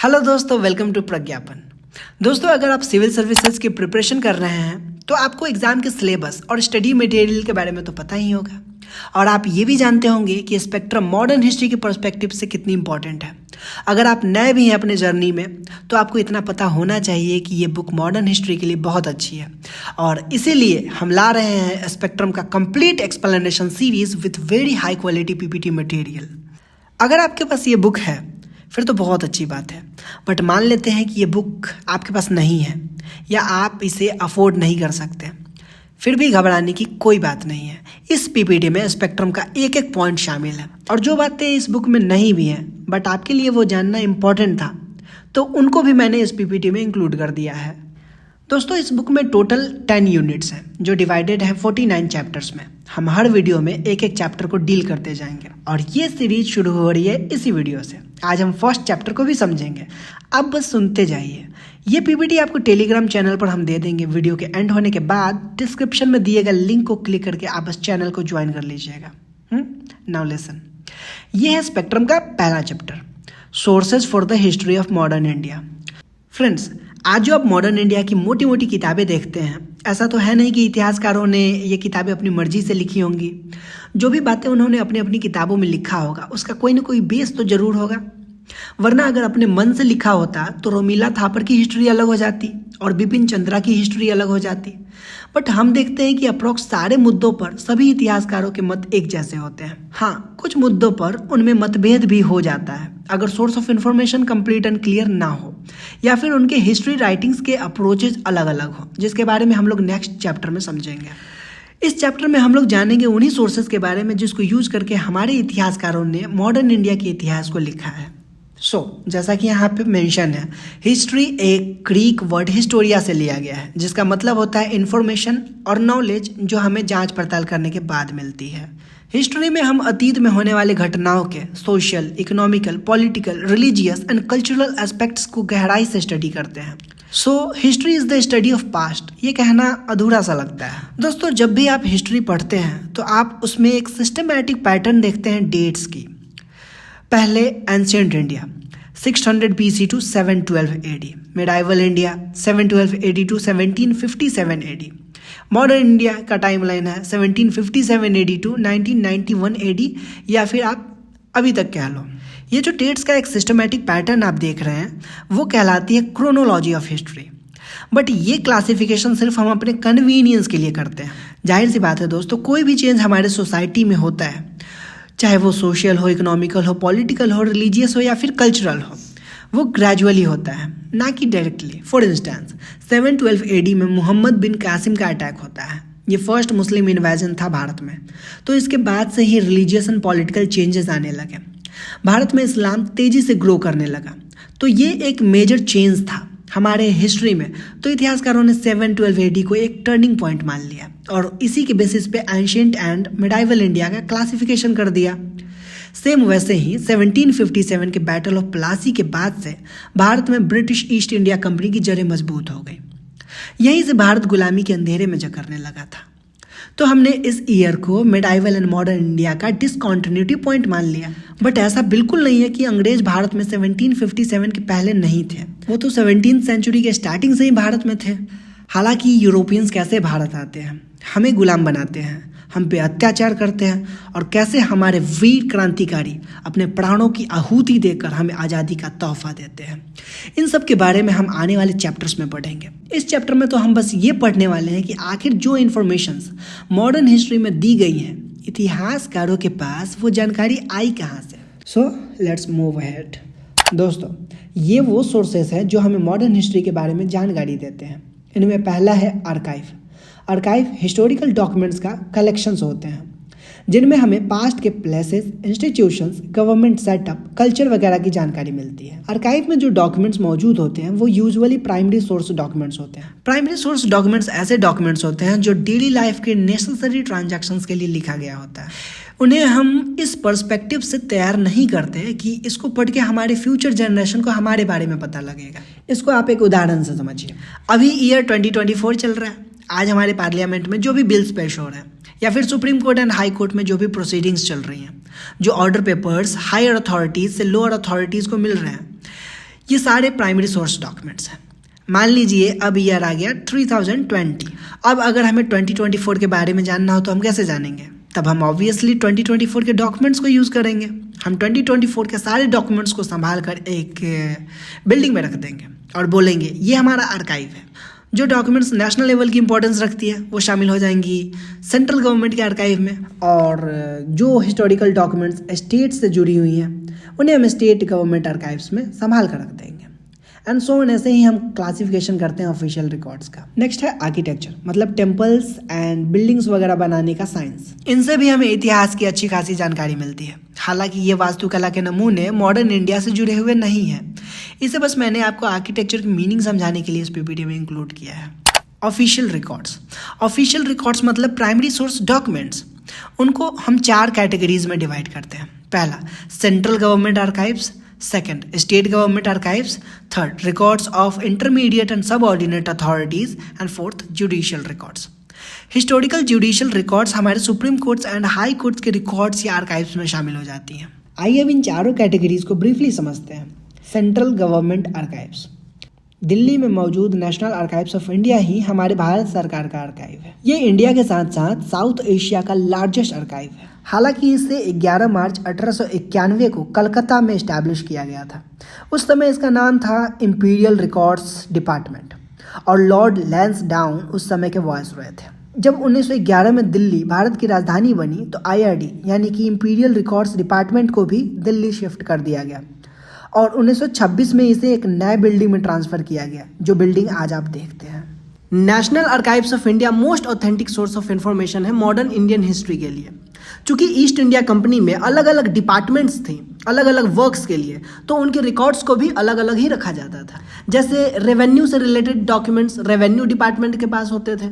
Hello दोस्तों, welcome to प्रज्ञापन। दोस्तों, अगर आप सिविल सर्विसेज की प्रिपरेशन कर रहे हैं तो आपको एग्जाम के सिलेबस और स्टडी मटेरियल के बारे में तो पता ही होगा, और आप ये भी जानते होंगे कि स्पेक्ट्रम मॉडर्न हिस्ट्री के पर्सपेक्टिव से कितनी इंपॉर्टेंट है। अगर आप नए भी हैं अपने जर्नी में तो आपको इतना पता होना चाहिए कि ये बुक मॉडर्न हिस्ट्री के लिए बहुत अच्छी है, और इसीलिए हम ला रहे हैं स्पेक्ट्रम का complete explanation series with very high quality PPT material. अगर आपके पास ये बुक है फिर तो बहुत अच्छी बात है, बट मान लेते हैं कि ये बुक आपके पास नहीं है या आप इसे अफोर्ड नहीं कर सकते, फिर भी घबराने की कोई बात नहीं है। इस पीपीटी में स्पेक्ट्रम का एक एक पॉइंट शामिल है, और जो बातें इस बुक में नहीं भी हैं बट आपके लिए वो जानना इम्पोर्टेंट था तो उनको भी मैंने इस पीपीटी में इंक्लूड कर दिया है। दोस्तों, इस बुक में टोटल 10 यूनिट्स हैं जो डिवाइडेड है 49 चैप्टर्स में। हम हर वीडियो में एक एक चैप्टर को डील करते जाएंगे, और ये सीरीज शुरू हो रही है इसी वीडियो से। आज हम फर्स्ट चैप्टर को भी समझेंगे, अब बस सुनते जाइए। ये पीपीटी आपको टेलीग्राम चैनल पर हम दे देंगे। वीडियो के एंड होने के बाद डिस्क्रिप्शन में दिए गए लिंक को क्लिक करके आप इस चैनल को ज्वाइन कर लीजिएगा। नाउ लिसन, ये है स्पेक्ट्रम का पहला chapter, sources for the history of modern India. Friends, आज जो आप मॉडर्न इंडिया की मोटी मोटी किताबें देखते हैं, ऐसा तो है नहीं कि इतिहासकारों ने ये किताबें अपनी मर्जी से लिखी होंगी। जो भी बातें उन्होंने अपनी अपनी किताबों में लिखा होगा उसका कोई ना कोई बेस तो जरूर होगा, वरना अगर अपने मन से लिखा होता तो रोमिला थापर की हिस्ट्री अलग हो जाती और बिपिन चंद्रा की हिस्ट्री अलग हो जाती। बट हम देखते हैं कि अप्रोक्स सारे मुद्दों पर सभी इतिहासकारों के मत एक जैसे होते हैं। हाँ, कुछ मुद्दों पर उनमें मतभेद भी हो जाता है अगर source of information complete and clear ना हो, या फिर उनके हिस्ट्री राइटिंग्स के अप्रोचेज अलग अलग हो, जिसके बारे में हम लोग नेक्स्ट चैप्टर में समझेंगे। इस चैप्टर में हम लोग जानेंगे उन्हीं सोर्सेज के बारे में जिसको यूज करके हमारे इतिहासकारों ने मॉडर्न इंडिया के इतिहास को लिखा है। जैसा कि यहाँ पे मेंशन है, हिस्ट्री एक ग्रीक वर्ड हिस्टोरिया से लिया गया है, जिसका मतलब होता है इन्फॉर्मेशन और नॉलेज जो हमें जांच पड़ताल करने के बाद मिलती है। हिस्ट्री में हम अतीत में होने वाले घटनाओं के social, economical, political, religious and cultural aspects को गहराई से स्टडी करते हैं। History is the study of past, ये कहना अधूरा सा लगता है। दोस्तों, जब भी आप हिस्ट्री पढ़ते हैं तो आप उसमें एक सिस्टमैटिक पैटर्न देखते हैं डेट्स की। पहले ancient India 600 BC to 712 AD, medieval India 712 AD to 1757 AD, modern India का टाइमलाइन है 1757 AD टू 1991 AD, या फिर आप अभी तक कह लो। ये जो डेट्स का एक सिस्टमैटिक पैटर्न आप देख रहे हैं वो कहलाती है क्रोनोलॉजी ऑफ हिस्ट्री। बट ये क्लासिफिकेशन सिर्फ हम अपने कन्वीनियंस के लिए करते हैं। जाहिर सी बात है दोस्तों, कोई भी चेंज हमारे सोसाइटी में होता है, चाहे वो सोशल हो, इकोनॉमिकल हो, पॉलिटिकल हो, रिलीजियस हो या फिर कल्चरल हो, वो ग्रेजुअली होता है, ना कि डायरेक्टली। फॉर इंस्टेंस 712 AD में मोहम्मद बिन कासिम का अटैक होता है। ये फर्स्ट मुस्लिम इन्वेजन था भारत में, तो इसके बाद से ही रिलीजियस एंड पॉलिटिकल चेंजेस आने लगे। भारत में इस्लाम तेजी से ग्रो करने लगा, तो ये एक मेजर चेंज था हमारे हिस्ट्री में। तो इतिहासकारों ने 712 AD को एक टर्निंग पॉइंट मान लिया और इसी के बेसिस पे एंशिएंट एंड मिडाइवल इंडिया का क्लासिफिकेशन कर दिया। सेम वैसे ही 1757 के बैटल ऑफ प्लासी के बाद से भारत में ब्रिटिश ईस्ट इंडिया कंपनी की जड़ें मजबूत हो गई। यहीं से भारत गुलामी के अंधेरे में जकड़ने लगा था, तो हमने इस ईयर को मिडाइवल एंड मॉडर्न इंडिया का डिसकंटिन्यूटी पॉइंट मान लिया। बट ऐसा बिल्कुल नहीं है कि अंग्रेज भारत में 1757 के पहले नहीं थे, वो तो 17वीं सेंचुरी के स्टार्टिंग से ही भारत में थे। हालांकि यूरोपियंस कैसे भारत आते हैं, हमें गुलाम बनाते हैं, हम पे अत्याचार करते हैं, और कैसे हमारे वीर क्रांतिकारी अपने प्राणों की आहुति देकर हमें आज़ादी का तोहफा देते हैं। इन सब के बारे में हम आने वाले चैप्टर्स में पढ़ेंगे। इस चैप्टर में तो हम बस ये पढ़ने वाले हैं कि आखिर जो इन्फॉर्मेशंस मॉडर्न हिस्ट्री में दी गई हैं, इतिहासकारों के पास वो जानकारी आई कहाँ से। Let's move ahead. दोस्तों, ये वो सोर्सेस हैं जो हमें मॉडर्न हिस्ट्री के बारे में जानकारी देते हैं। इनमें पहला है आर्काइव। आर्काइव हिस्टोरिकल डॉक्यूमेंट्स का कलेक्शंस होते हैं जिनमें हमें पास्ट के places, institutions, government setup, culture वगैरह की जानकारी मिलती है। आर्काइव में जो डॉक्यूमेंट्स मौजूद होते हैं वो यूजुअली प्राइमरी सोर्स डॉक्यूमेंट्स होते हैं। प्राइमरी सोर्स डॉक्यूमेंट्स ऐसे डॉक्यूमेंट्स होते हैं जो डेली लाइफ के नेसेसरी ट्रांजैक्शंस के लिए लिखा गया होता है। उन्हें हम इस पर्सपेक्टिव से तैयार नहीं करते कि इसको पढ़ के हमारे फ्यूचर जनरेशन को हमारे बारे में पता लगेगा। इसको आप एक उदाहरण से समझिए। अभी ईयर 2024 चल रहा है। आज हमारे पार्लियामेंट में जो भी बिल्स पेश हो रहे हैं या फिर supreme court and high court में जो भी प्रोसीडिंग्स चल रही हैं, जो ऑर्डर पेपर्स हायर अथॉरिटीज़ से लोअर अथॉरिटीज़ को मिल रहे हैं, ये सारे प्राइमरी सोर्स डॉक्यूमेंट्स हैं। मान लीजिए अब ईयर आ गया 3020। अब अगर हमें 2024 के बारे में जानना हो तो हम कैसे जानेंगे? तब हम ऑब्वियसली 2024 के डॉक्यूमेंट्स को यूज़ करेंगे। हम 2024 के सारे डॉक्यूमेंट्स को संभाल कर एक बिल्डिंग में रख देंगे और बोलेंगे ये हमारा आर्काइव है। जो डॉक्यूमेंट्स नेशनल लेवल की इंपॉर्टेंस रखती है वो शामिल हो जाएंगी सेंट्रल गवर्नमेंट के आर्काइव में, और जो हिस्टोरिकल डॉक्यूमेंट्स स्टेट से जुड़ी हुई हैं उन्हें हम स्टेट गवर्नमेंट आर्काइव्स में संभाल कर रख देंगे। एंड सो ऑन, ऐसे ही हम क्लासिफिकेशन करते हैं ऑफिशियल रिकॉर्ड्स का। नेक्स्ट है आर्किटेक्चर, मतलब टेम्पल्स एंड बिल्डिंग्स वगैरह बनाने का साइंस। इनसे भी हमें इतिहास की अच्छी खासी जानकारी मिलती है। हालांकि ये वास्तुकला के नमूने मॉडर्न इंडिया से जुड़े हुए नहीं हैं। इसे बस मैंने आपको आर्किटेक्चर की मीनिंग समझाने के लिए इस पीपीटी में इंक्लूड किया है। Official records. ऑफिशियल रिकॉर्ड्स मतलब प्राइमरी सोर्स डॉक्यूमेंट्स। उनको हम 4 कैटेगरीज में डिवाइड करते हैं। पहला, central government archives. Second, state government archives. Third, records of intermediate and subordinate authorities. And fourth, judicial records. Historical judicial records हमारे supreme courts and high courts के records या archives में शामिल हो जाती हैं। आइए अब इन चारों कैटेगरीज को ब्रीफली समझते हैं। Central government archives. दिल्ली में मौजूद नेशनल आर्काइव्स ऑफ इंडिया ही हमारे भारत सरकार का आर्काइव है। ये इंडिया के साथ साथ साउथ एशिया का लार्जेस्ट आर्काइव है। हालांकि इसे 11 मार्च 1891 को कलकत्ता में इस्टेब्लिश किया गया था। उस समय इसका नाम था इंपीरियल रिकॉर्ड्स डिपार्टमेंट, और लॉर्ड लैंसडाउन उस समय के वॉइसरॉय थे। जब 1911 में दिल्ली भारत की राजधानी बनी तो IRD यानी कि इंपीरियल रिकॉर्ड्स डिपार्टमेंट को भी दिल्ली शिफ्ट कर दिया गया, और 1926 में इसे एक नए बिल्डिंग में ट्रांसफर किया गया, जो बिल्डिंग आज आप देखते हैं। National archives of India most authentic source of information है मॉडर्न इंडियन हिस्ट्री के लिए। चूंकि ईस्ट इंडिया कंपनी में अलग अलग डिपार्टमेंट्स थे अलग अलग वर्क्स के लिए, तो उनके रिकॉर्ड्स को भी अलग अलग ही रखा जाता था। जैसे रेवेन्यू से रिलेटेड डॉक्यूमेंट्स रेवेन्यू डिपार्टमेंट के पास होते थे।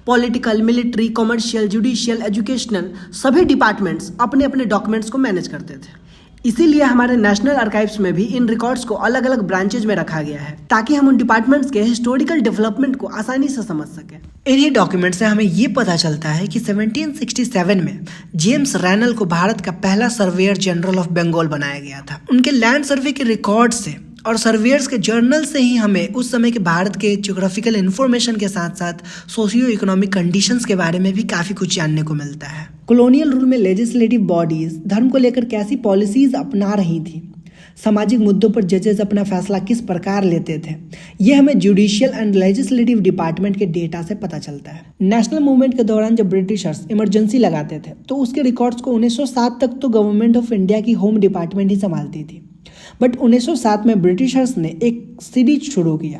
Political, military, commercial, judicial, educational सभी डिपार्टमेंट्स अपने अपने डॉक्यूमेंट्स को मैनेज करते थे। इसीलिए हमारे नेशनल आर्काइव्स में भी इन रिकॉर्ड्स को अलग अलग ब्रांचेज में रखा गया है, ताकि हम उन डिपार्टमेंट्स के हिस्टोरिकल डेवलपमेंट को आसानी से समझ सकें। इन्हीं डॉक्यूमेंट से हमें ये पता चलता है कि 1767 में जेम्स रैनल को भारत का पहला सर्वेयर जनरल ऑफ बंगाल बनाया गया था। उनके लैंड सर्वे के रिकॉर्ड से और सर्वेयर्स के जर्नल से ही हमें उस समय के भारत के ज्योग्राफिकल इन्फॉर्मेशन के साथ साथ सोशियो इकोनॉमिक कंडीशंस के बारे में भी काफ़ी कुछ जानने को मिलता है। कॉलोनियल रूल में लेजिस्लेटिव बॉडीज धर्म को लेकर कैसी पॉलिसीज अपना रही थी, सामाजिक मुद्दों पर जजेस अपना फैसला किस प्रकार लेते थे, ये हमें जुडिशियल एंड लेजिस्लेटिव डिपार्टमेंट के डेटा से पता चलता है। नेशनल मूवमेंट के दौरान जब ब्रिटिशर्स इमरजेंसी लगाते थे तो उसके रिकॉर्ड्स को 1907 तक तो गवर्नमेंट ऑफ इंडिया की होम डिपार्टमेंट ही संभालती थी। बट 1907 में ब्रिटिशर्स ने एक सीरीज शुरू किया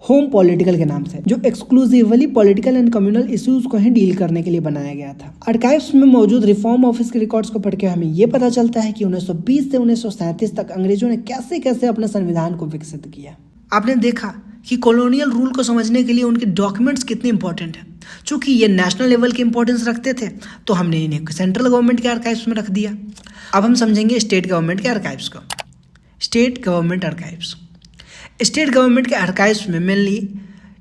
होम पॉलिटिकल के नाम से, जो exclusively political and communal issues को ही डील करने के लिए बनाया गया था। आर्काइव्स में मौजूद रिफॉर्म ऑफिस के रिकॉर्ड्स को पढ़ के हमें ये पता चलता है कि 1920 से 1937 तक अंग्रेजों ने कैसे कैसे अपने संविधान को विकसित किया। आपने देखा कि कॉलोनियल रूल को समझने के लिए उनके डॉक्यूमेंट्स कितने इंपॉर्टेंट हैं। चूंकि ये नेशनल लेवल की इंपॉर्टेंस रखते थे तो हमने इन्हें सेंट्रल गवर्नमेंट के आर्काइव्स में रख दिया। अब हम समझेंगे स्टेट गवर्नमेंट के आर्काइव्स को। State government archives. State government के आर्काइव्स में मेनली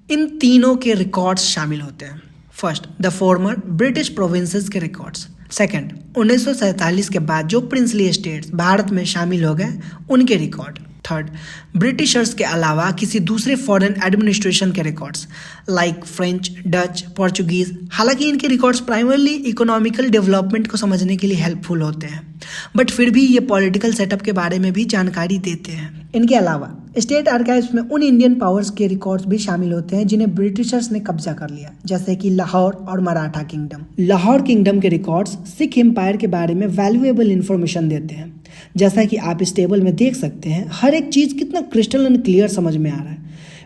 इन तीनों के रिकॉर्ड्स शामिल होते हैं। First, the former British provinces के रिकॉर्ड्स। सेकंड, 1947 के बाद जो प्रिंसली स्टेट्स भारत में शामिल हो गए उनके रिकॉर्ड। थर्ड, ब्रिटिशर्स के अलावा किसी दूसरे फॉरेन एडमिनिस्ट्रेशन के records like French, Dutch, Portuguese. हालांकि इनके रिकॉर्ड्स प्राइमरली इकोनॉमिकल डेवलपमेंट को समझने के लिए हेल्पफुल होते हैं, बट फिर भी ये पॉलिटिकल सेटअप के बारे में भी जानकारी देते हैं। इनके अलावा स्टेट आर्काइव्स में उन इंडियन पावर्स के रिकॉर्ड्स भी शामिल होते हैं जिन्हें ब्रिटिशर्स ने कब्जा कर लिया, जैसे कि लाहौर और मराठा किंगडम। लाहौर किंगडम के रिकॉर्ड्स सिख एम्पायर के बारे में वैल्यूएबल इंफॉर्मेशन देते हैं। जैसा कि आप इस टेबल में देख सकते हैं, हर एक चीज़ कितना क्रिस्टल एंड क्लियर समझ में आ रहा है।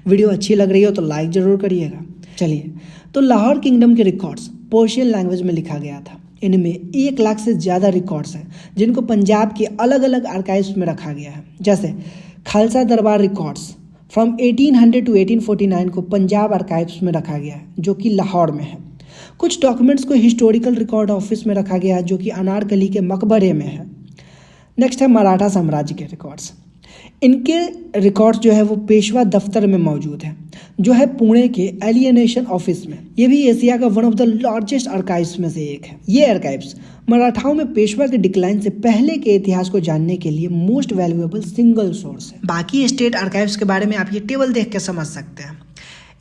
वीडियो अच्छी लग रही हो तो लाइक जरूर करिएगा। चलिए, तो लाहौर किंगडम के रिकॉर्ड्स पर्शियन लैंग्वेज में लिखा गया था। इनमें 1 लाख से ज़्यादा रिकॉर्ड्स हैं जिनको पंजाब के अलग अलग आर्काइव्स में रखा गया है। जैसे खालसा दरबार रिकॉर्ड्स फ्रॉम 1800 टू 1849 को पंजाब आर्काइव्स में रखा गया है, जो कि लाहौर में है। कुछ डॉक्यूमेंट्स को हिस्टोरिकल रिकॉर्ड ऑफिस में रखा गया है, जो कि अनारकली के मकबरे में है। नेक्स्ट है मराठा साम्राज्य के रिकॉर्ड्स। इनके रिकॉर्ड्स जो है वो पेशवा दफ्तर में मौजूद है, जो है पुणे के एलियनेशन ऑफिस में। ये भी एशिया का one of the largest archives में से एक है। ये आर्काइव्स मराठाओं में पेशवा के डिक्लाइन से पहले के इतिहास को जानने के लिए मोस्ट वैल्यूएबल सिंगल सोर्स है। बाकी स्टेट आर्काइव्स के बारे में आप ये टेबल देख के समझ सकते हैं।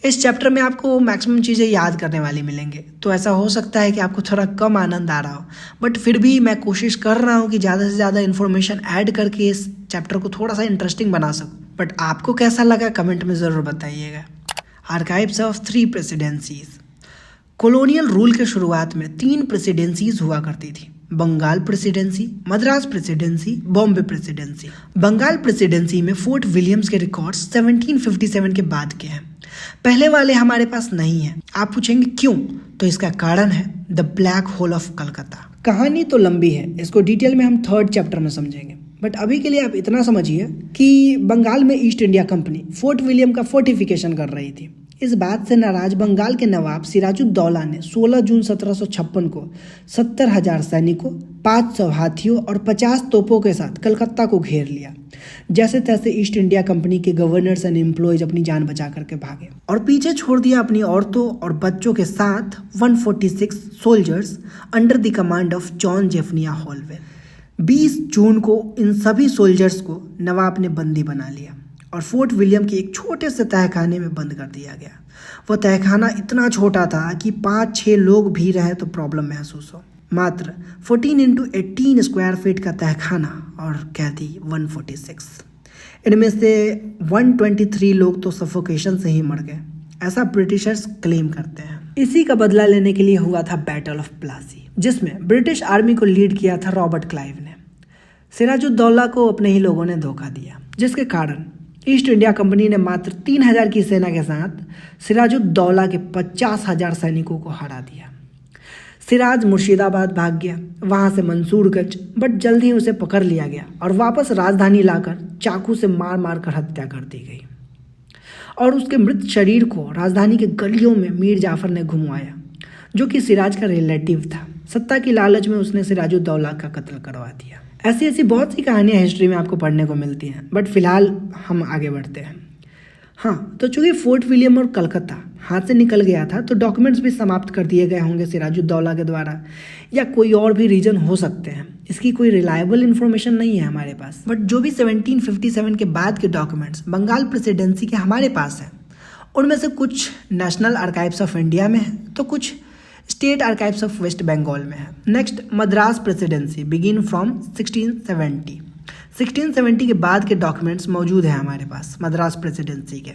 इस चैप्टर में आपको मैक्सिमम चीज़ें याद करने वाली मिलेंगे, तो ऐसा हो सकता है कि आपको थोड़ा कम आनंद आ रहा हो, बट फिर भी मैं कोशिश कर रहा हूँ कि ज़्यादा से ज़्यादा इन्फॉर्मेशन ऐड करके इस चैप्टर को थोड़ा सा इंटरेस्टिंग बना सकूँ। बट आपको कैसा लगा कमेंट में ज़रूर बताइएगा। Archives of 3 presidencies. Colonial rule के शुरुआत में 3 प्रेसिडेंसीज हुआ करती थी, Bengal presidency, Madras presidency, Bombay presidency. Bengal presidency में फोर्ट विलियम्स के रिकॉर्ड्स 1757 के बाद के हैं, पहले वाले हमारे पास नहीं है। आप पूछेंगे क्यों, तो इसका कारण है the black hole of Calcutta. कहानी तो लंबी है, इसको डिटेल में हम 3rd चैप्टर में समझेंगे, बट अभी के लिए आप इतना समझिए कि बंगाल में east India company fort William का फोर्टिफिकेशन कर रही थी। इस बात से नाराज बंगाल के नवाब सिराजुद्दौला ने 16 जून 1756 को 70,000 सैनिकों, 500 हाथियों और 50 तोपों के साथ कलकत्ता को घेर लिया। जैसे तैसे ईस्ट इंडिया कंपनी के गवर्नर्स एंड एम्प्लॉयज अपनी जान बचा करके भागे और पीछे छोड़ दिया अपनी औरतों और बच्चों के साथ 146 soldiers under the command of John Zephaniah Holwell. 20 जून को इन सभी सोल्जर्स को नवाब ने बंदी बना लिया और फोर्ट विलियम के एक छोटे से तहखाने में बंद कर दिया गया। वो तहखाना इतना छोटा था कि 5-6 लोग भी रहे तो प्रॉब्लम महसूस हो। मात्र 14 × 18 स्क्वायर फीट का तहखाना और कैदी 146। इनमें से 123 लोग तो सफोकेशन से ही मर गए, ऐसा ब्रिटिशर्स क्लेम करते हैं। इसी का बदला लेने के लिए हुआ था बैटल ऑफ प्लासी, जिसमें ब्रिटिश आर्मी को लीड किया था रॉबर्ट क्लाइव ने। सिराजुद्दौला को अपने ही लोगों ने धोखा दिया, जिसके कारण ईस्ट इंडिया कंपनी ने मात्र 3,000 की सेना के साथ सिराजुद्दौला के 50,000 सैनिकों को हरा दिया। सिराज मुर्शिदाबाद भाग गया, वहां से मंसूरगंज, बट जल्द ही उसे पकड़ लिया गया और वापस राजधानी लाकर चाकू से मार मार कर हत्या कर दी गई और उसके मृत शरीर को राजधानी के गलियों में मीर जाफर ने घुमवाया, जो कि सिराज का रिलेटिव था। सत्ता की लालच में उसने सिराजुद्दौला का कत्ल करवा दिया। ऐसी ऐसी बहुत सी कहानियाँ हिस्ट्री में आपको पढ़ने को मिलती हैं, बट फिलहाल हम आगे बढ़ते हैं। हाँ, तो चूंकि फोर्ट विलियम और कलकत्ता हाथ से निकल गया था, तो डॉक्यूमेंट्स भी समाप्त कर दिए गए होंगे सिराजुद्दौला के द्वारा, या कोई और भी रीजन हो सकते हैं। इसकी कोई रिलायबल इन्फॉर्मेशन नहीं है हमारे पास, बट जो भी 1757 के बाद के डॉक्यूमेंट्स बंगाल प्रेसिडेंसी के हमारे पास हैं, उनमें से कुछ नेशनल आर्काइव्स ऑफ इंडिया में है, तो कुछ state archives of West Bengal में है। Next, Madras presidency begin from 1670। 1670 के बाद के डॉक्यूमेंट्स मौजूद हैं हमारे पास मद्रास प्रेसिडेंसी के,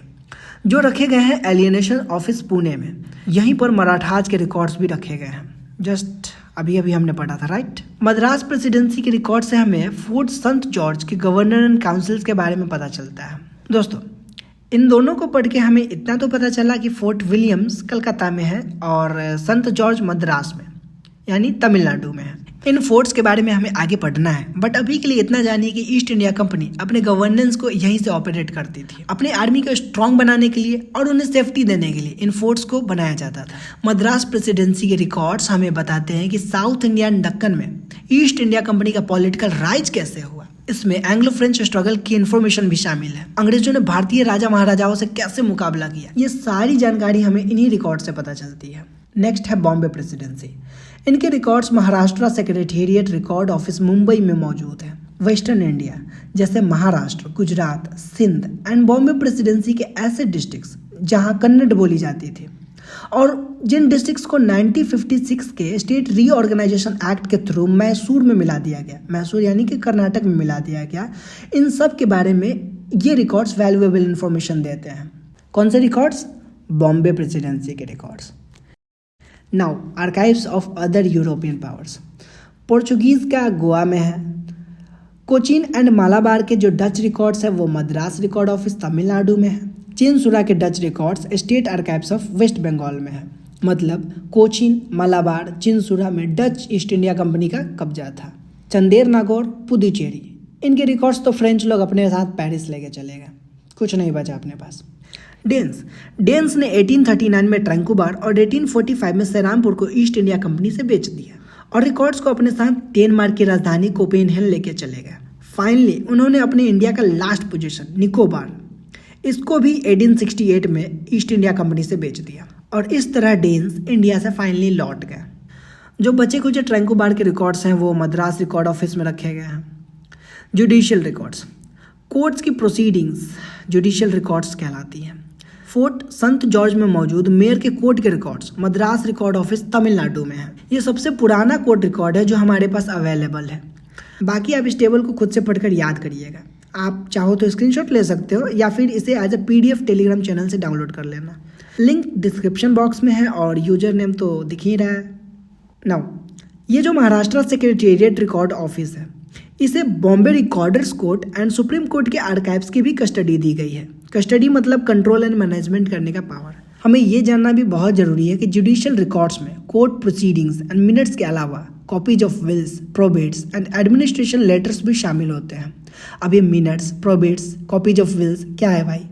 जो रखे गए हैं एलियनेशन ऑफिस पुणे में। यहीं पर मराठाज के रिकॉर्ड्स भी रखे गए हैं, जस्ट अभी अभी हमने पढ़ा था, राइट। मद्रास प्रेसिडेंसी के रिकॉर्ड से हमें फोर्ट संत जॉर्ज के गवर्नर एंड काउंसिल्स के बारे में पता चलता है। दोस्तों, इन दोनों को पढ़ के हमें इतना तो पता चला कि फोर्ट विलियम्स कलकत्ता में है और संत जॉर्ज मद्रास में, यानी तमिलनाडु में है। इन फोर्ट्स के बारे में हमें आगे पढ़ना है, बट अभी के लिए इतना जानिए कि ईस्ट इंडिया कंपनी अपने गवर्नेंस को यहीं से ऑपरेट करती थी। अपने आर्मी को स्ट्रांग बनाने के लिए और उन्हें सेफ्टी देने के लिए इन फोर्ट्स को बनाया जाता था। मद्रास प्रेसिडेंसी के रिकॉर्ड्स हमें बताते हैं कि साउथ इंडिया एंड दक्कन में ईस्ट इंडिया कंपनी का पॉलिटिकल राइज कैसे हुआ। इसमें एंग्लो फ्रेंच स्ट्रगल की इन्फॉर्मेशन भी शामिल है। अंग्रेजों ने भारतीय राजा महाराजाओं से कैसे मुकाबला किया, ये सारी जानकारी हमें इन्हीं रिकॉर्ड से पता चलती है। नेक्स्ट है बॉम्बे प्रेसिडेंसी। इनके records Maharashtra secretariat record office Mumbai में मौजूद है। वेस्टर्न इंडिया जैसे महाराष्ट्र, गुजरात, सिंध एंड बॉम्बे प्रेसिडेंसी के ऐसे डिस्ट्रिक्ट्स जहां कन्नड़ बोली जाती थी और जिन डिस्ट्रिक्ट्स को 1956 के स्टेट रीऑर्गेनाइजेशन एक्ट के थ्रू मैसूर में मिला दिया गया, मैसूर यानी कि कर्नाटक में मिला दिया गया, इन सब के बारे में ये रिकॉर्ड्स वैल्यूएबल इंफॉर्मेशन देते हैं। कौन से रिकॉर्ड्स? बॉम्बे प्रेसिडेंसी के records. Now archives of other European powers. Portuguese का गोवा में है। कोचीन एंड मालाबार के जो डच रिकॉर्ड्स है वो मद्रास रिकॉर्ड ऑफिस तमिलनाडु में है। चिनसुरा के Dutch records state archives of West Bengal में है। मतलब कोचीन, मालाबार, चिनसुरा में डच ईस्ट इंडिया कंपनी का कब्जा था। चंदेर नागौर, पुदुचेरी, इनके रिकॉर्ड्स तो फ्रेंच लोग अपने साथ पेरिस लेके चले गए, कुछ नहीं बचा अपने पास। डेन्स ने 1839 में ट्रैंकुबार और 1845 में सेरामपुर को ईस्ट इंडिया कंपनी से बेच दिया और रिकॉर्ड्स को अपने साथ डेनमार्क की राजधानी कोपेनहेगन लेके चले गए। फाइनली उन्होंने अपने इंडिया का लास्ट पोजीशन निकोबार, इसको भी 1868 में ईस्ट इंडिया कंपनी से बेच दिया और इस तरह डेन्स इंडिया से फाइनली लौट गए। जो बचे कुछ ट्रैंको बार के रिकॉर्ड्स हैं वो मद्रास रिकॉर्ड ऑफिस में रखे गए हैं। जुडिशियल रिकॉर्ड्स, कोर्ट्स की प्रोसीडिंग्स जुडिशियल रिकॉर्ड्स कहलाती हैं। फोर्ट संत जॉर्ज में मौजूद मेयर के कोर्ट के records Madras record office Tamil Nadu में है। ये सबसे पुराना कोर्ट रिकॉर्ड है जो हमारे पास अवेलेबल है। बाकी आप इस टेबल को खुद से पढ़कर याद करिएगा। आप चाहो तो स्क्रीनशॉट ले सकते हो या फिर इसे as a PDF Telegram channel से डाउनलोड कर लेना। लिंक डिस्क्रिप्शन बॉक्स में है और यूजर नेम तो दिख ही रहा है। नाउ ये जो महाराष्ट्र सेक्रेटेरिएट रिकॉर्ड ऑफिस है, इसे Bombay recorders court and supreme court के आर्काइव्स की भी कस्टडी दी गई है। कस्टडी मतलब कंट्रोल एंड मैनेजमेंट करने का पावर। हमें ये जानना भी बहुत ज़रूरी है कि जुडिशियल रिकॉर्ड्स में कोर्ट प्रोसीडिंग्स एंड मिनट्स के अलावा copies of wills, probates and administration letters भी शामिल होते हैं। अब ये minutes, probates, copies of wills क्या है भाई?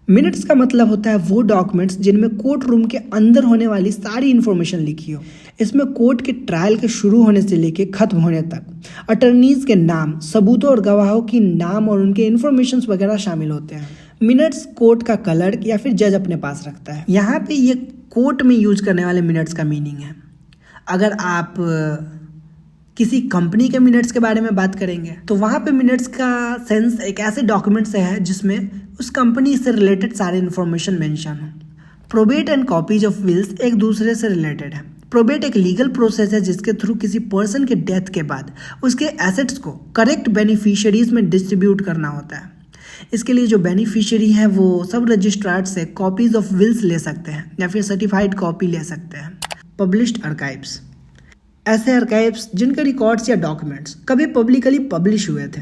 मिनट्स का मतलब होता है वो डॉक्यूमेंट्स जिनमें कोर्ट रूम के अंदर होने वाली सारी इन्फॉर्मेशन लिखी हो। इसमें कोर्ट के ट्रायल के शुरू होने से लेकर खत्म होने तक अटर्नीज के नाम, सबूतों और गवाहों की नाम और उनके इन्फॉर्मेशन वगैरह शामिल होते हैं। मिनट्स कोर्ट का क्लर्क या फिर जज अपने पास रखता है। यहाँ पे ये कोर्ट में यूज करने वाले मिनट्स का मीनिंग है। अगर आप किसी कंपनी के मिनट्स के बारे में बात करेंगे तो वहाँ पे मिनट्स का सेंस एक ऐसे डॉक्यूमेंट से है जिसमें उस कंपनी से रिलेटेड सारे इन्फॉर्मेशन मेंशन हो। Probate and copies of wills एक दूसरे से रिलेटेड है। प्रोबेट एक लीगल प्रोसेस है जिसके थ्रू किसी पर्सन के डेथ के बाद उसके एसेट्स को करेक्ट बेनिफिशियरीज में डिस्ट्रीब्यूट करना होता है। इसके लिए जो बेनिफिशियरी हैं वो सब रजिस्ट्रार से कॉपीज ऑफ विल्स ले सकते हैं या फिर सर्टिफाइड कॉपी ले सकते हैं। पब्लिश्ड आर्काइव्स, ऐसे आर्काइव्स जिनके रिकॉर्ड्स या डॉक्यूमेंट्स कभी पब्लिकली पब्लिश हुए थे,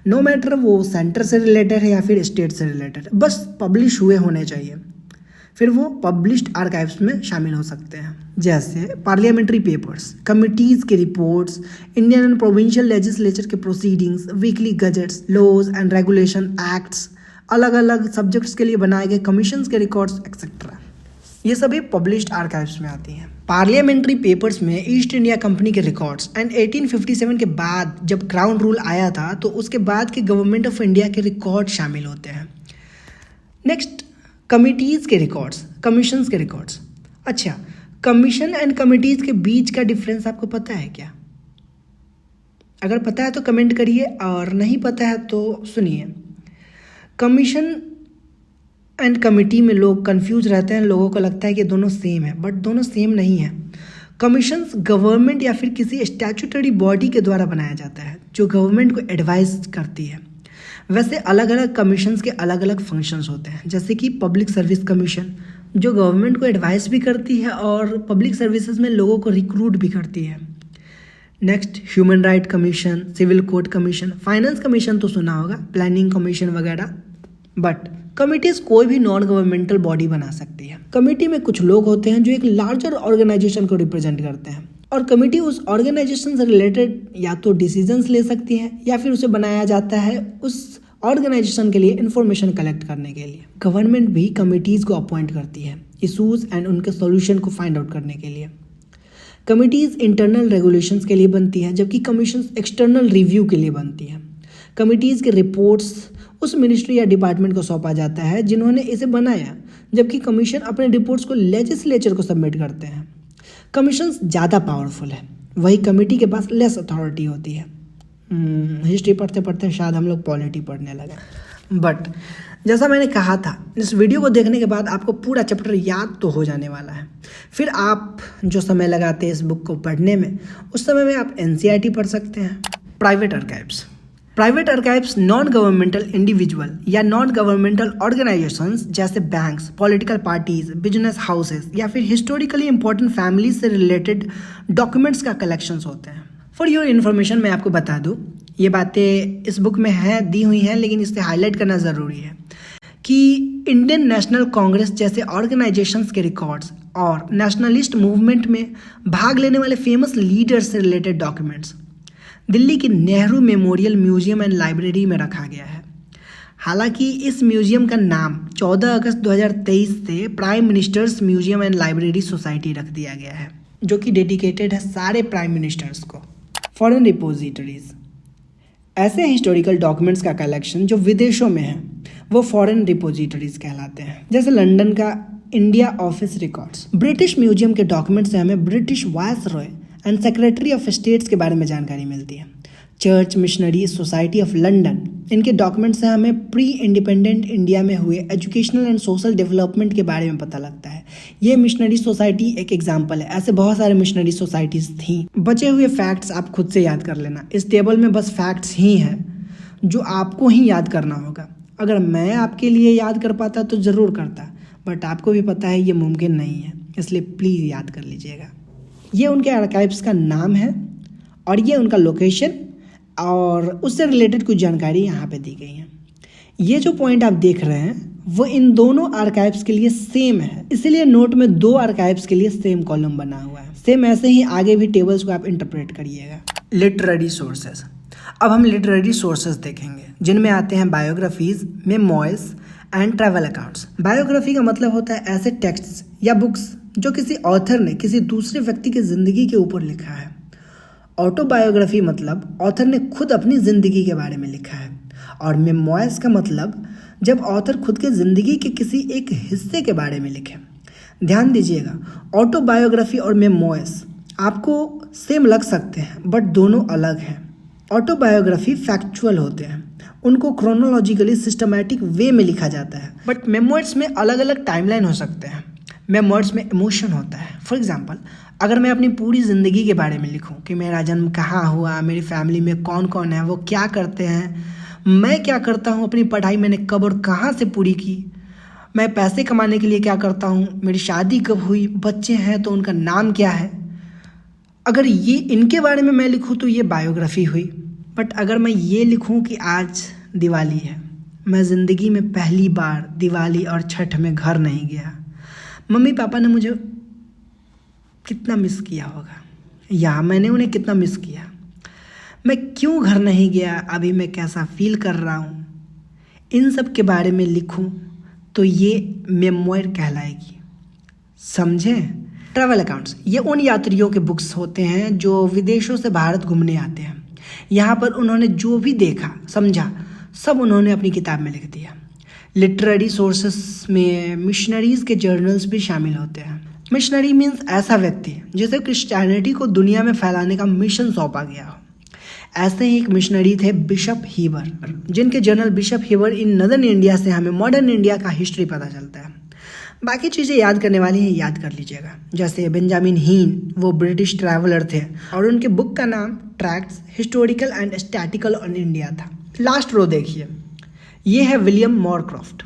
नो मैटर वो सेंटर से रिलेटेड है या फिर स्टेट से रिलेटेड, बस पब्लिश हुए होने चाहिए, फिर वो पब्लिश्ड आर्काइव्स में शामिल हो सकते हैं। जैसे पार्लियामेंट्री पेपर्स, कमिटीज़ के reports, Indian and provincial legislature के proceedings, weekly gazettes, laws and regulation acts, अलग अलग सब्जेक्ट्स के लिए बनाए गए कमीशंस के रिकॉर्ड्स एक्सेट्रा, ये सभी पब्लिश्ड आर्काइव्स में आती हैं। पार्लियामेंट्री पेपर्स में ईस्ट इंडिया कंपनी के रिकॉर्ड्स एंड 1857 के बाद जब क्राउन रूल आया था तो उसके बाद के गवर्नमेंट ऑफ इंडिया के रिकॉर्ड शामिल होते हैं। नेक्स्ट, कमिटीज़ के रिकॉर्ड्स, कमीशंस के रिकॉर्ड्स। अच्छा, कमीशन एंड कमिटीज़ के बीच का डिफरेंस आपको पता है क्या? अगर पता है तो कमेंट करिए और नहीं पता है तो सुनिए। कमीशन एंड कमिटी में लोग कंफ्यूज रहते हैं, लोगों को लगता है कि दोनों सेम है, बट दोनों सेम नहीं है। कमीशंस गवर्नमेंट या फिर किसी स्टैट्यूटरी बॉडी के द्वारा बनाया जाता है जो गवर्नमेंट को एडवाइस करती है। वैसे अलग अलग कमीशंस के अलग अलग फंक्शंस होते हैं, जैसे कि पब्लिक सर्विस कमीशन जो गवर्नमेंट को एडवाइस भी करती है और पब्लिक सर्विसेज में लोगों को रिक्रूट भी करती है। Next, human right commission, civil code commission, finance commission तो सुना होगा, प्लानिंग कमीशन वगैरह। बट कमिटीज कोई भी नॉन गवर्नमेंटल बॉडी बना सकती है। कमिटी में कुछ लोग होते हैं जो एक लार्जर ऑर्गेनाइजेशन को रिप्रेजेंट करते हैं और कमिटी उस ऑर्गेनाइजेशन से रिलेटेड या तो डिसीजंस ले सकती है या फिर उसे बनाया जाता है उस ऑर्गेनाइजेशन के लिए इंफॉर्मेशन कलेक्ट करने के लिए। गवर्नमेंट भी कमिटीज़ को अपॉइंट करती है इशूज़ एंड उनके सॉल्यूशन को फाइंड आउट करने के लिए। कमिटीज़ इंटरनल रेगुलेशंस के लिए बनती है जबकि कमीशन एक्सटर्नल रिव्यू के लिए बनती है। कमिटीज़ के रिपोर्ट्स उस मिनिस्ट्री या डिपार्टमेंट को सौंपा जाता है जिन्होंने इसे बनाया, जबकि कमीशन अपने रिपोर्ट्स को लेजिस्लेचर को सबमिट करते हैं। कमीशंस ज़्यादा पावरफुल है, वही कमेटी के पास लेस अथॉरिटी होती है। हिस्ट्री पढ़ते पढ़ते शायद हम लोग पॉलिटी पढ़ने लगे। बट जैसा मैंने कहा था, इस वीडियो को देखने के बाद आपको पूरा चैप्टर याद तो हो जाने वाला है। फिर आप जो समय लगाते हैं इस बुक को पढ़ने में, उस समय में आप NCERT पढ़ सकते हैं। Private archives, private archives non governmental individual या नॉन गवर्नमेंटल ऑर्गेनाइजेशंस जैसे banks, political parties, business houses या फिर हिस्टोरिकली इंपॉर्टेंट फैमिलीज से रिलेटेड डॉक्यूमेंट्स का कलेक्शंस होते हैं। फॉर योर इन्फॉर्मेशन मैं आपको बता दूं, ये बातें इस बुक में हैं, दी हुई हैं, लेकिन इसे हाईलाइट करना ज़रूरी है कि इंडियन नेशनल कांग्रेस जैसे ऑर्गेनाइजेशंस के रिकॉर्ड्स और नेशनलिस्ट मूवमेंट में भाग लेने वाले फेमस लीडर्स से रिलेटेड डॉक्यूमेंट्स दिल्ली की Nehru memorial museum and library में रखा गया है। हालांकि इस म्यूजियम का नाम 14 अगस्त 2023 से prime ministers museum and library society रख दिया गया है, जो कि डेडिकेटेड है सारे प्राइम मिनिस्टर्स को। फॉरेन रिपोजिटरीज, ऐसे हिस्टोरिकल डॉक्यूमेंट्स का कलेक्शन जो विदेशों में है वो फॉरेन रिपोजिटरीज कहलाते हैं। जैसे लंदन का India office records. British museum के डॉक्यूमेंट से हमें British viceroy and secretary of states के बारे में जानकारी मिलती है। Church missionary society of London, इनके डॉक्यूमेंट से हमें प्री इंडिपेंडेंट इंडिया में हुए एजुकेशनल एंड सोशल डेवलपमेंट के बारे में पता लगता है। ये मिशनरी सोसाइटी एक एग्जाम्पल है, ऐसे बहुत सारे मिशनरी सोसाइटीज़ थी। बचे हुए फैक्ट्स आप खुद से याद कर लेना। इस टेबल में बस फैक्ट्स ही हैं जो आपको ही याद करना होगा। अगर मैं आपके लिए याद कर पाता तो ज़रूर करता, बट आपको भी पता है ये मुमकिन नहीं है, इसलिए प्लीज़ याद कर लीजिएगा। ये उनके आर्काइव्स का नाम है और ये उनका लोकेशन और उससे रिलेटेड कुछ जानकारी यहाँ पे दी गई है। ये जो पॉइंट आप देख रहे हैं वो इन दोनों आर्काइव्स के लिए सेम है, इसीलिए नोट में 2 आर्काइव्स के लिए सेम कॉलम बना हुआ है। सेम ऐसे ही आगे भी टेबल्स को आप इंटरप्रेट करिएगा। Literary sources. अब हम लिटरेरी सोर्सेज देखेंगे जिनमें आते हैं biographies, memoirs and travel accounts. Biography का मतलब होता है ऐसे टेक्स्ट्स या बुक्स जो किसी ऑथर ने किसी दूसरे व्यक्ति की ज़िंदगी के ऊपर लिखा है। ऑटोबायोग्राफी मतलब ऑथर ने खुद अपनी ज़िंदगी के बारे में लिखा है। और मेमोइर्स का मतलब जब ऑथर खुद के ज़िंदगी के किसी एक हिस्से के बारे में लिखे। ध्यान दीजिएगा, ऑटोबायोग्राफी और मेमोइर्स आपको सेम लग सकते हैं बट दोनों अलग हैं। ऑटोबायोग्राफी फैक्चुअल होते हैं, उनको क्रोनोलॉजिकली सिस्टमैटिक वे में लिखा जाता है, बट मेमोइर्स में अलग अलग टाइमलाइन हो सकते हैं। मेमोइर्स में इमोशन होता है। फॉर एग्जांपल, अगर मैं अपनी पूरी ज़िंदगी के बारे में लिखूं कि मेरा जन्म कहाँ हुआ, मेरी फैमिली में कौन कौन है, वो क्या करते हैं, मैं क्या करता हूँ, अपनी पढ़ाई मैंने कब और कहाँ से पूरी की, मैं पैसे कमाने के लिए क्या करता हूँ, मेरी शादी कब हुई, बच्चे हैं तो उनका नाम क्या है, अगर ये इनके बारे में मैं लिखूँ तो ये बायोग्राफी हुई। बट अगर मैं ये लिखूँ कि आज दिवाली है, मैं ज़िंदगी में पहली बार दिवाली और छठ में घर नहीं गया, मम्मी पापा ने मुझे कितना मिस किया होगा या मैंने उन्हें कितना मिस किया, मैं क्यों घर नहीं गया, अभी मैं कैसा फील कर रहा हूँ, इन सब के बारे में लिखूँ तो ये मेमोइर कहलाएगी। समझें? ट्रैवल अकाउंट्स ये उन यात्रियों के बुक्स होते हैं जो विदेशों से भारत घूमने आते हैं। यहाँ पर उन्होंने जो भी देखा समझा सब उन्होंने अपनी किताब में लिख दिया। लिटरेरी सोर्सेस में मिशनरीज़ के जर्नल्स भी शामिल होते हैं। मिशनरी मीन्स ऐसा व्यक्ति जिसे क्रिश्चियनिटी को दुनिया में फैलाने का मिशन सौंपा गया हो। ऐसे ही एक मिशनरी थे बिशप हीबर, जिनके जर्नल बिशप हीबर इन नदर्न इंडिया से हमें मॉडर्न इंडिया का हिस्ट्री पता चलता है। बाकी चीज़ें याद करने वाली हैं, याद कर लीजिएगा। जैसे बेंजामिन हीन, वो ब्रिटिश ट्रैवलर थे और उनके बुक का नाम tracts historical and statistical on India था। लास्ट रो देखिए, ये है विलियम मॉरक्रॉफ्ट।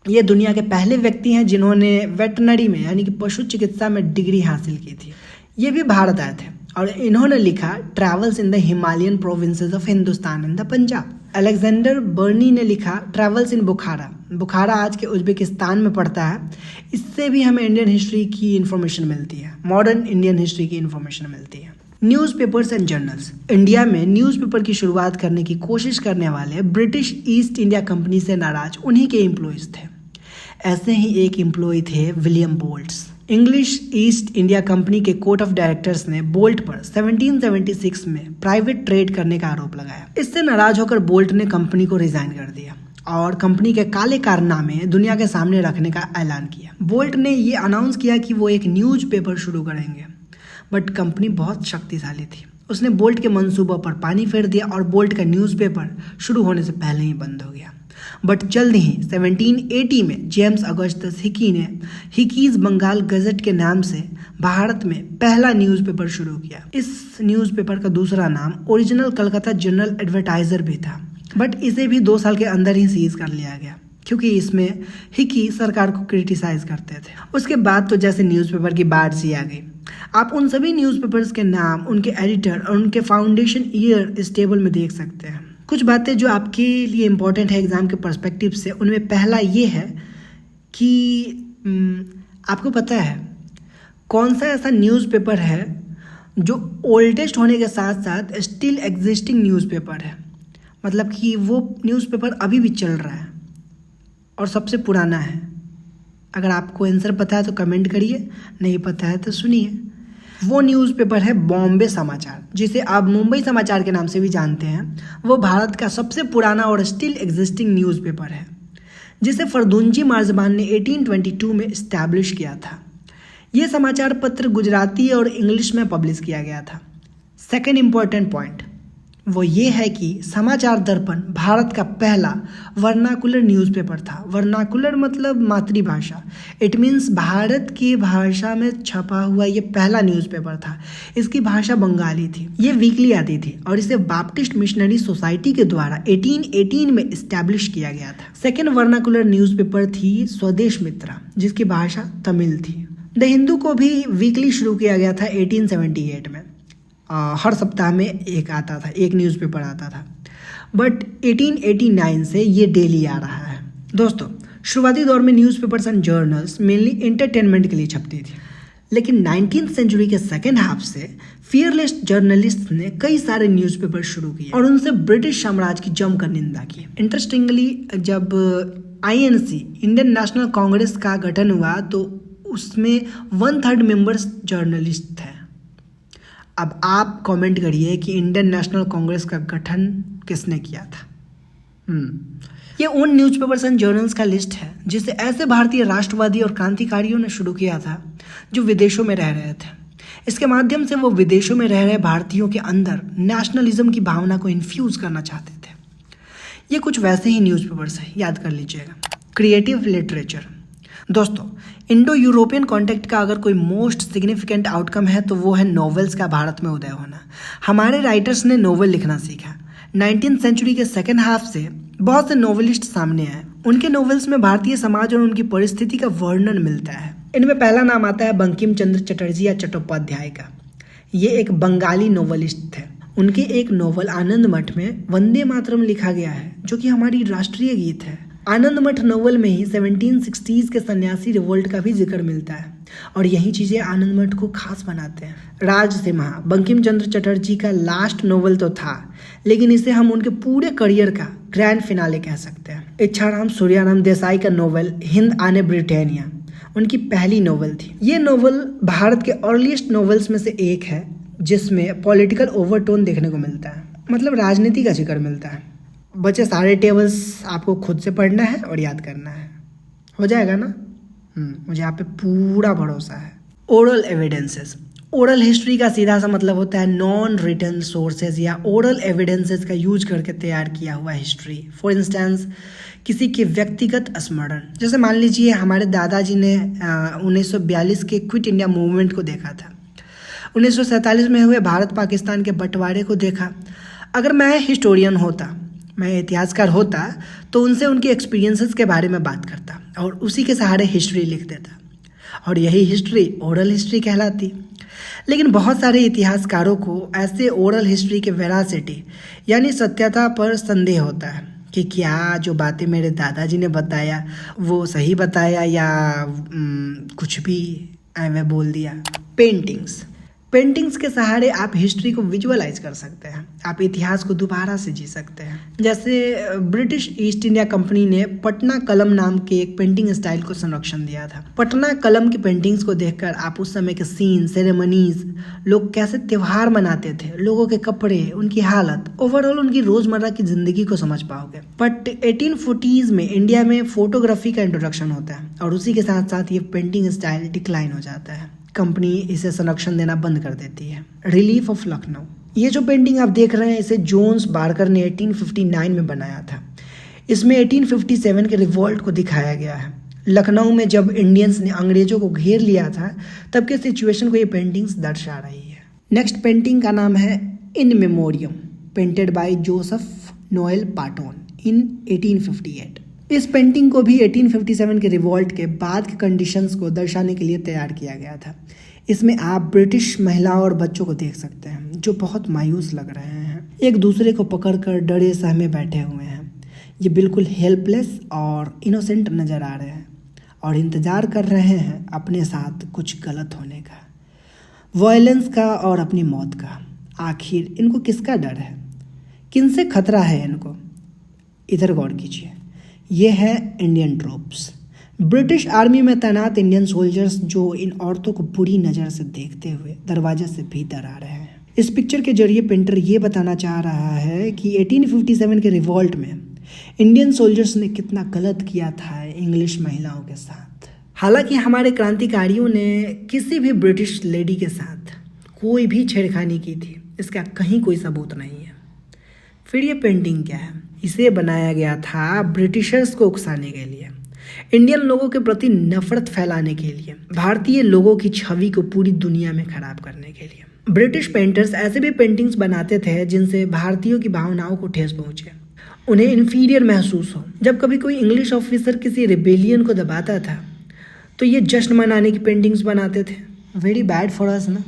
ये दुनिया के पहले व्यक्ति हैं जिन्होंने वेटनरी में यानी कि पशु चिकित्सा में डिग्री हासिल की थी। ये भी भारत आए थे और इन्होंने लिखा travels in the Himalayan provinces of Hindustan and the Punjab. Alexander Burnes ने लिखा ट्रैवल्स इन बुखारा। बुखारा आज के उज्बेकिस्तान में पड़ता है। इससे भी हमें इंडियन हिस्ट्री की इन्फॉर्मेशन मिलती है, मॉडर्न इंडियन हिस्ट्री की इन्फॉर्मेशन मिलती है। Newspapers and journals. इंडिया में न्यूज़पेपर की शुरुआत करने की कोशिश करने वाले ब्रिटिश ईस्ट इंडिया कंपनी से नाराज उन्हीं के एम्प्लॉयज़ थे। ऐसे ही एक एम्प्लॉय थे William Bolts. English East India Company के कोर्ट ऑफ डायरेक्टर्स ने बोल्ट पर 1776 में प्राइवेट ट्रेड करने का आरोप लगाया। इससे नाराज होकर बोल्ट ने कंपनी को रिजाइन कर दिया और कंपनी के काले कारनामे दुनिया के सामने रखने का ऐलान किया। बोल्ट ने ये अनाउंस किया कि वो एक न्यूज़पेपर शुरू करेंगे, बट कंपनी बहुत शक्तिशाली थी। उसने बोल्ट के मंसूबों पर पानी फेर दिया और बोल्ट का न्यूज़पेपर शुरू होने से पहले ही बंद हो गया। बट जल्द ही 1780 में जेम्स अगस्टस हिकी ने हिकीज बंगाल गजट के नाम से भारत में पहला न्यूज़पेपर शुरू किया। इस न्यूज़पेपर का दूसरा नाम ओरिजिनल कलकत्ता जनरल एडवर्टाइजर भी था, बट इसे भी 2 साल के अंदर ही सीज कर लिया गया क्योंकि इसमें हिकी सरकार को क्रिटिसाइज करते थे। उसके बाद तो जैसे न्यूज़पेपर की बाढ़ सी आ गई। आप उन सभी न्यूज़पेपर्स के नाम, उनके एडिटर और उनके फाउंडेशन ईयर इस टेबल में देख सकते हैं। कुछ बातें जो आपके लिए इम्पोर्टेंट है एग्ज़ाम के पर्सपेक्टिव से, उनमें पहला ये है कि आपको पता है कौन सा ऐसा न्यूज़पेपर है जो ओल्डेस्ट होने के साथ साथ स्टिल एग्जिस्टिंग न्यूज़पेपर है, मतलब कि वो न्यूज़पेपर अभी भी चल रहा है और सबसे पुराना है। अगर आपको आंसर पता है तो कमेंट करिए, नहीं पता है तो सुनिए। वो न्यूज़पेपर है बॉम्बे समाचार, जिसे आप मुंबई समाचार के नाम से भी जानते हैं। वो भारत का सबसे पुराना और स्टिल एग्जिस्टिंग न्यूज़पेपर है। जिसे फरदुंजी मार्जबान ने 1822 में इस्टेब्लिश किया था। ये समाचार पत्र गुजराती और इंग्लिश में पब्लिश किया गया था। सेकेंड इम्पॉर्टेंट पॉइंट वो ये है कि समाचार दर्पण भारत का पहला वर्नाकुलर न्यूज़पेपर था। वर्नाकुलर मतलब मातृभाषा। इट मीन्स भारत की भाषा में छपा हुआ ये पहला न्यूज़पेपर था। इसकी भाषा बंगाली थी। ये वीकली आती थी और इसे बाप्टिस्ट मिशनरी सोसाइटी के द्वारा 1818 में इस्टेब्लिश किया गया था। सेकेंड वर्नाकुलर न्यूज़पेपर थी स्वदेश मित्रा, जिसकी भाषा तमिल थी। द हिंदू को भी वीकली शुरू किया गया था 1878 में। हर सप्ताह में एक न्यूज़पेपर आता था, बट 1889 से ये डेली आ रहा है। दोस्तों, शुरुआती दौर में newspapers and journals mainly entertainment के लिए छपती थी, लेकिन 19th सेंचुरी के सेकेंड हाफ से फियरलेस जर्नलिस्ट ने कई सारे न्यूज़पेपर शुरू किए और उनसे ब्रिटिश साम्राज्य की जमकर निंदा की। इंटरेस्टिंगली, जब INC इंडियन नेशनल कांग्रेस का गठन हुआ तो उसमें 1/3 मेंबर्स जर्नलिस्ट थे। अब आप कमेंट करिए कि इंडियन नेशनल कांग्रेस का गठन किसने किया था। ये उन न्यूज़पेपर्स एंड जर्नल्स का लिस्ट है जिसे ऐसे भारतीय राष्ट्रवादी और क्रांतिकारियों ने शुरू किया था जो विदेशों में रह रहे थे। इसके माध्यम से वो विदेशों में रह रहे भारतीयों के अंदर नेशनलिज्म की भावना को इन्फ्यूज़ करना चाहते थे। ये कुछ वैसे ही न्यूज़पेपर्स हैं, याद कर लीजिएगा। Creative literature. दोस्तों, इंडो यूरोपियन कॉन्टेक्ट का अगर कोई मोस्ट सिग्निफिकेंट आउटकम है तो वो है नॉवेल्स का भारत में उदय होना। हमारे राइटर्स ने नॉवेल लिखना सीखा। 19th सेंचुरी के सेकेंड हाफ से बहुत से नॉवेलिस्ट सामने आए। उनके नॉवेल्स में भारतीय समाज और उनकी परिस्थिति का वर्णन मिलता है। इनमें पहला नाम आता है बंकिम चंद्र चटर्जी या चट्टोपाध्याय का। ये एक बंगाली नॉवेलिस्ट थे। उनके एक नॉवल आनंद मठ में वंदे मातरम लिखा गया है, जो कि हमारी राष्ट्रीय गीत है। आनंद मठ नोवेल में ही 1760s के सन्यासी रिवोल्ट का भी जिक्र मिलता है और यही चीज़ें आनंद मठ को खास बनाते हैं। राजसिम्हा बंकिम चंद्र चटर्जी का लास्ट नोवेल तो था, लेकिन इसे हम उनके पूरे करियर का ग्रैंड फिनाले कह सकते हैं। इच्छाराम सूर्याराम देसाई का नोवेल हिंद आने ब्रिटेनिया उनकी पहली नोवेल थी। ये नोवेल भारत के अर्लीस्ट नोवेल्स में से एक है जिसमें पॉलिटिकल ओवरटोन देखने को मिलता है, मतलब राजनीति का जिक्र मिलता है। बच्चे, सारे टेबल्स आपको खुद से पढ़ना है और याद करना है, हो जाएगा ना? मुझे आप पे पूरा भरोसा है। Oral evidences. ओरल हिस्ट्री का सीधा सा मतलब होता है नॉन रिटन सोर्सेज या ओरल एविडेंसेस का यूज करके तैयार किया हुआ हिस्ट्री। फॉर इंस्टेंस, किसी के व्यक्तिगत स्मरण। जैसे मान लीजिए हमारे दादाजी ने 1942 के क्विट इंडिया मूवमेंट को देखा था, 1947 में हुए भारत पाकिस्तान के बंटवारे को देखा। अगर मैं हिस्टोरियन होता, मैं इतिहासकार होता, तो उनसे उनके एक्सपीरियंसेस के बारे में बात करता और उसी के सहारे हिस्ट्री लिख देता, और यही हिस्ट्री ओरल हिस्ट्री कहलाती। लेकिन बहुत सारे इतिहासकारों को ऐसे ओरल हिस्ट्री के वेरासिटी यानी सत्यता पर संदेह होता है कि क्या जो बातें मेरे दादाजी ने बताया वो सही बताया या कुछ भी मैं बोल दिया। पेंटिंग्स के सहारे आप हिस्ट्री को विजुअलाइज कर सकते हैं, आप इतिहास को दोबारा से जी सकते हैं। जैसे ब्रिटिश ईस्ट इंडिया कंपनी ने पटना कलम नाम के एक पेंटिंग स्टाइल को संरक्षण दिया था। पटना कलम की पेंटिंग्स को देखकर आप उस समय के सीन, सेरेमनीज, लोग कैसे त्यौहार मनाते थे, लोगों के कपड़े, उनकी हालत, ओवरऑल उनकी रोजमर्रा की जिंदगी को समझ पाओगे। बट 1840s में इंडिया में फोटोग्राफी का इंट्रोडक्शन होता है और उसी के साथ साथ ये पेंटिंग स्टाइल डिक्लाइन हो जाता है। कंपनी इसे संरक्षण देना बंद कर देती है। Relief of Lucknow. ये जो पेंटिंग आप देख रहे हैं इसे जोन्स बार्कर ने 1859 में बनाया था। इसमें 1857 के रिवॉल्ट को दिखाया गया है। लखनऊ में जब इंडियंस ने अंग्रेजों को घेर लिया था तब के सिचुएशन को ये पेंटिंग्स दर्शा रही है। नेक्स्ट पेंटिंग का नाम है in memoriam, painted by Joseph Noel Paton इन 1858। इस पेंटिंग को भी 1857 के रिवॉल्ट के बाद के कंडीशंस को दर्शाने के लिए तैयार किया गया था। इसमें आप ब्रिटिश महिलाओं और बच्चों को देख सकते हैं जो बहुत मायूस लग रहे हैं, एक दूसरे को पकड़कर डरे सहमे बैठे हुए हैं। ये बिल्कुल हेल्पलेस और इनोसेंट नज़र आ रहे हैं और इंतज़ार कर रहे हैं अपने साथ कुछ गलत होने का, वायलेंस का और अपनी मौत का। आखिर इनको किसका डर है, किनसे खतरा है इनको? इधर गौर कीजिए, ये है इंडियन ट्रूप्स, ब्रिटिश आर्मी में तैनात इंडियन सोल्जर्स जो इन औरतों को बुरी नज़र से देखते हुए दरवाजे से भीतर आ रहे हैं। इस पिक्चर के जरिए पेंटर ये बताना चाह रहा है कि 1857 के रिवॉल्ट में इंडियन सोल्जर्स ने कितना गलत किया था इंग्लिश महिलाओं के साथ। हालांकि हमारे क्रांतिकारियों ने किसी भी ब्रिटिश लेडी के साथ कोई भी छेड़खानी की थी, इसका कहीं कोई सबूत नहीं है। फिर ये पेंटिंग क्या है? इसे बनाया गया था ब्रिटिशर्स को उकसाने के लिए, इंडियन लोगों के प्रति नफरत फैलाने के लिए, भारतीय लोगों की छवि को पूरी दुनिया में खराब करने के लिए। ब्रिटिश पेंटर्स ऐसे भी पेंटिंग्स बनाते थे जिनसे भारतीयों की भावनाओं को ठेस पहुंचे, उन्हें इन्फीरियर महसूस हो। जब कभी कोई इंग्लिश ऑफिसर किसी रिबेलियन को दबाता था तो ये जश्न मनाने की पेंटिंग्स बनाते थे। वेरी बैड फॉर अस ना।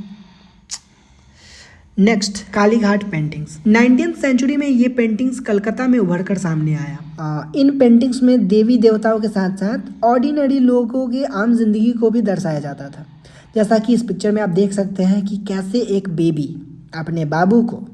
Next, Kalighat paintings. 19th century में ये पेंटिंग्स कलकत्ता में उभर कर सामने आया। इन पेंटिंग्स में देवी देवताओं के साथ साथ ऑर्डिनरी लोगों की आम जिंदगी को भी दर्शाया जाता था। जैसा कि इस पिक्चर में आप देख सकते हैं कि कैसे एक बेबी अपने बाबू को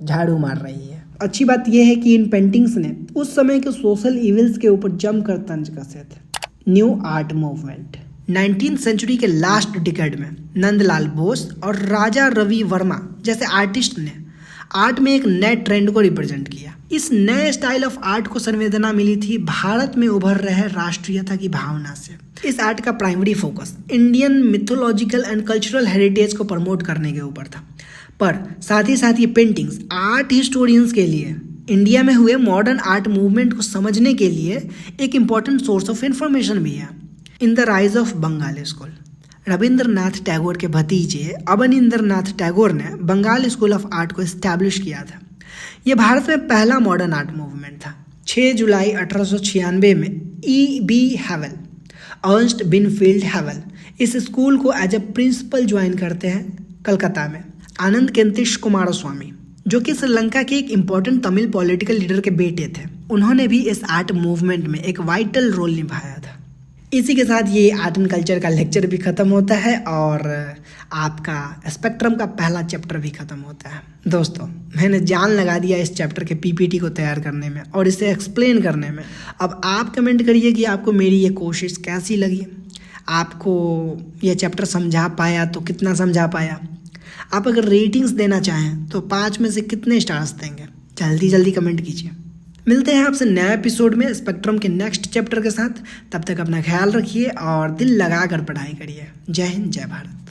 झाड़ू मार रही है। अच्छी बात यह है कि इन पेंटिंग्स ने उस समय के सोशल इविल्स के ऊपर जमकर तंज कसे थे। New art movement. 19th century के लास्ट डिकेड में नंदलाल बोस और राजा रवि वर्मा जैसे आर्टिस्ट ने आर्ट में एक नए ट्रेंड को रिप्रेजेंट किया। इस नए स्टाइल ऑफ आर्ट को संवेदना मिली थी भारत में उभर रहे राष्ट्रीयता की भावना से। इस आर्ट का primary focus Indian mythological and cultural heritage को प्रमोट करने के ऊपर था, पर साथ ही साथ ये पेंटिंग्स आर्ट हिस्टोरियंस के लिए इंडिया में हुए मॉडर्न आर्ट मूवमेंट को समझने के लिए एक इम्पॉर्टेंट सोर्स ऑफ इंफॉर्मेशन भी है। In the rise of Bengal school. Rabindranath Tagore के भतीजे अवनींद्रनाथ टैगोर ने बंगाल स्कूल ऑफ आर्ट को इस्टेब्लिश किया था। यह भारत में पहला मॉडर्न आर्ट मूवमेंट था। 6 जुलाई 1896 में E.B. हैवेल, अर्नस्ट बिनफील्ड हैवेल इस स्कूल को एज ए प्रिंसिपल ज्वाइन करते हैं कलकत्ता में। आनंद केंतिश कुमारस्वामी, जो कि श्रीलंका के एक इम्पॉर्टेंट तमिल पॉलिटिकल लीडर के बेटे थे, उन्होंने भी इस आर्ट मूवमेंट में एक वाइटल रोल निभाया था। इसी के साथ ये आर्ट एंड कल्चर का लेक्चर भी ख़त्म होता है और आपका स्पेक्ट्रम का पहला चैप्टर भी ख़त्म होता है। दोस्तों, मैंने जान लगा दिया इस चैप्टर के पीपीटी को तैयार करने में और इसे एक्सप्लेन करने में। अब आप कमेंट करिए कि आपको मेरी ये कोशिश कैसी लगी, आपको ये चैप्टर समझा पाया तो कितना समझा पाया। आप अगर रेटिंग्स देना चाहें तो 5 में से कितने स्टार्स देंगे, जल्दी जल्दी कमेंट कीजिए। मिलते हैं आपसे नए एपिसोड में स्पेक्ट्रम के नेक्स्ट चैप्टर के साथ। तब तक अपना ख्याल रखिए और दिल लगाकर पढ़ाई करिए। जय हिंद, जय भारत।